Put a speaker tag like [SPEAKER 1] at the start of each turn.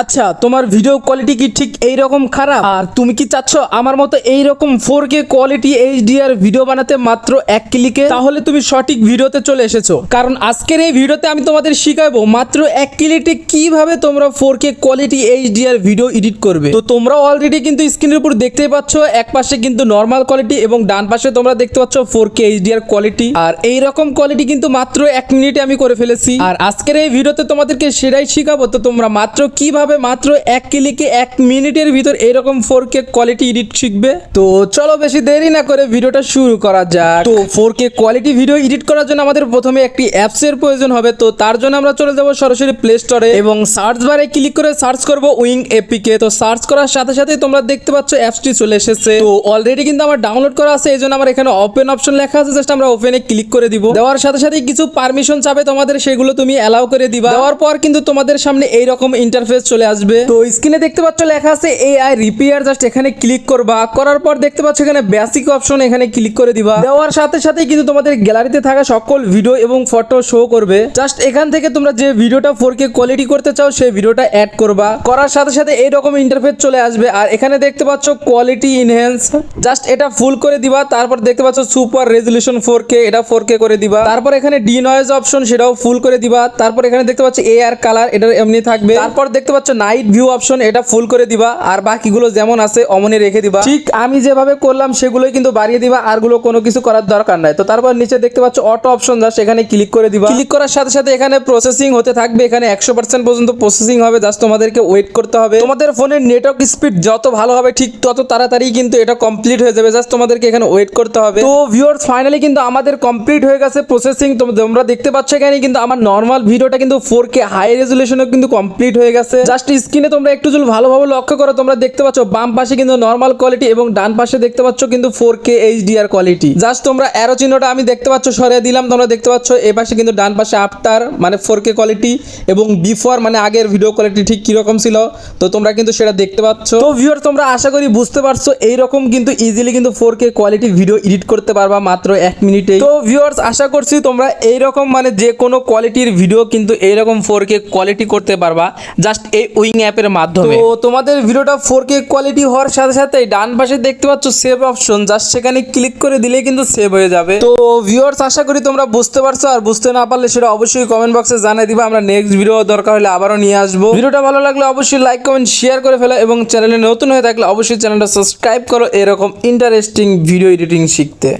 [SPEAKER 1] আচ্ছা, তোমার video quality কি ঠিক এই রকম খারাপ? আর তুমি কি চাচ্ছ আমার মতো এই রকম 4K কোয়ালিটি এইচডিআর ভিডিও বানাতে মাত্র এক ক্লিকে? তাহলে তুমি সঠিক ভিডিওতে চলে এসেছো, কারণ আজকের এই ভিডিওতে আমি তোমাদের শিখাবো মাত্র এক ক্লিকে কিভাবে তোমরা 4K quality HDR video edit করবে। তো তোমরা অলরেডি কিন্তু স্ক্রিনের উপর দেখতেই পাচ্ছ, এক পাশে কিন্তু নর্মাল কোয়ালিটি এবং ডান পাশে তোমরা দেখতে পাচ্ছ 4K এইচডিআর কোয়ালিটি। আর এই রকম কোয়ালিটি কিন্তু মাত্র এক মিনিটে আমি করে ফেলেছি। আর আজকের এই ভিডিওতে তোমাদেরকে সেটাই শিখাবো। তো তোমরা মাত্র কিভাবে মাত্র এক ক্লিকে এক মিনিটের ভিতর এরকম 4K কোয়ালিটি এডিট শিখবে। তো চলো বেশি দেরি না করে ভিডিওটা শুরু করা যাক। তো 4K কোয়ালিটি ভিডিও এডিট করার জন্য আমাদের প্রথমে একটি অ্যাপস এর প্রয়োজন হবে। তো তার জন্য আমরা চলে যাব সরাসরি প্লে স্টোরে এবং সার্চ বারে ক্লিক করে সার্চ করব উইং এপিকে। তো সার্চ করার সাথে সাথে তোমরা দেখতে পাচ্ছ অ্যাপসটি চলে এসেছে। তো অলরেডি কিন্তু আমার ডাউনলোড করা আছে, এই জন্য আমার এখানে ওপেন অপশন লেখা আছে, জাস্ট আমরা ওপেনে ক্লিক করে দিব। দেওয়ার সাথে সাথে কিছু পারমিশন চাবে তোমাদের, সেগুলো তুমি অ্যালাউ করে দিবা। দেওয়ার পর কিন্তু তোমাদের সামনে এইরকম ইন্টারফেস চলে আসবে। তো স্ক্রিনে দেখতে পাচ্ছ লেখা আছে এআই রিপেয়ার, জাস্ট এখানে ক্লিক করবা। করার পর দেখতে পাচ্ছ এখানে বেসিক অপশন, এখানে ক্লিক করে দিবা। দেওয়ার সাথে সাথে কিন্তু তোমাদের গ্যালারিতে থাকা সকল ভিডিও এবং ফটো শো করবে। জাস্ট এখান থেকে তোমরা যে ভিডিওটা 4K কোয়ালিটি করতে চাও সেই ভিডিওটা অ্যাড করবা। করার সাথে সাথে এইরকম ইন্টারফেস চলে আসবে। আর এখানে দেখতে পাচ্ছ কোয়ালিটি ইনহ্যান্স, জাস্ট এটা ফুল করে দিবা। তারপর দেখতে পাচ্ছ সুপার রেজলিউশন 4K, এটা 4K করে দিবা। তারপর এখানে ডি নয়েজ অপশন, সেটাও ফুল করে দিবা। তারপর এখানে দেখতে পাচ্ছ এআর কালার, এটা এমনি থাকবে। তারপর দেখতে পাচ্ছ নাইট ভিউ অপশন, এটা ফুল করে দিবা। আর বাকিগুলো যেমন আছে অমনি রেখে দিবা। ঠিক আমি যেভাবে করলাম সেগুলোই কিন্তু বাড়িয়ে দিবা, আরগুলো কোনো কিছু করার দরকার নাই। তো তারপর নিচে দেখতে পাচ্ছ অটো অপশন, জাস্ট এখানে ক্লিক করে দিবা। ক্লিক করার সাথে সাথে এখানে প্রসেসিং হতে থাকবে। এখানে 100% পর্যন্ত প্রসেসিং হবে, জাস্ট তোমাদেরকে ওয়েট করতে হবে। তোমাদের ফোনের নেটওয়ার্ক স্পিড যত ভালো হবে ঠিক তত তাড়াতাড়ি কিন্তু এটা কমপ্লিট হয়ে যাবে, জাস্ট তোমাদেরকে এখানে ওয়েট করতে হবে। তো ভিউয়ার্স, ফাইনালি কিন্তু আমাদের কমপ্লিট হয়ে গেছে প্রসেসিং। তোমরা দেখতে পাচ্ছ এখানে কিন্তু আমার নরমাল ভিডিওটা কিন্তু 4K হাই রেজুলেশনে কিন্তু কমপ্লিট হয়ে গেছে। জাস্ট স্ক্রিনে তোমরা একটু যদি ভালোভাবে লক্ষ্য করো, তোমরা দেখতে পাচ্ছ বাম পাশে কিন্তু নরমাল কোয়ালিটি এবং ডান পাশে দেখতে পাচ্ছ কিন্তু 4K এইচডিআর কোয়ালিটি। জাস্ট তোমরা অ্যারো চিহ্নটা আমি দেখতে পাচ্ছ সরিয়ে দিলাম। তোমরা দেখতে পাচ্ছ এই পাশে কিন্তু ডান পাশে আফটার মানে 4K কোয়ালিটি এবং বিফোর মানে আগের ভিডিও কোয়ালিটি ঠিক কিরকম ছিল, তো তোমরা কিন্তু সেটা দেখতে পাচ্ছ। তো ভিউয়ার, তোমরা আশা করি বুঝতে পারছো এইরকম কিন্তু ইজিলি কিন্তু 4K কোয়ালিটি ভিডিও এডিট করতে পারবা মাত্র এক মিনিটে। তো ভিউয়ার্স, আশা করছি তোমরা এইরকম মানে যে কোনো কোয়ালিটির ভিডিও কিন্তু এইরকম 4K কোয়ালিটি করতে পারবা জাস্ট এই উইং অ্যাপের মাধ্যমে। তো তোমাদের ভিডিওটা 4K কোয়ালিটি হওয়ার সাথে সাথে ডান পাশে দেখতে পাচ্ছ সেভ অপশন, জাস্ট সেখানে ক্লিক করে দিলেই কিন্তু সেভ হয়ে যাবে। তো ভিউয়ার্স, আশা করি তোমরা বুঝতে পারছো। আর বুঝতে না পারলে সেটা অবশ্যই কমেন্ট বক্সে জানিয়ে দিবা, আমরা নেক্সট ভিডিও দরকার হলে আবারও নিয়ে আসবো। ভিডিওটা ভালো লাগলে অবশ্যই লাইক কমেন্ট শেয়ার করে ফেলো এবং চ্যানেলে নতুন হয়ে থাকলে অবশ্যই চ্যানেলটা সাবস্ক্রাইব করো এরকম ইন্টারেস্টিং ভিডিও এডিটিং শিখতে।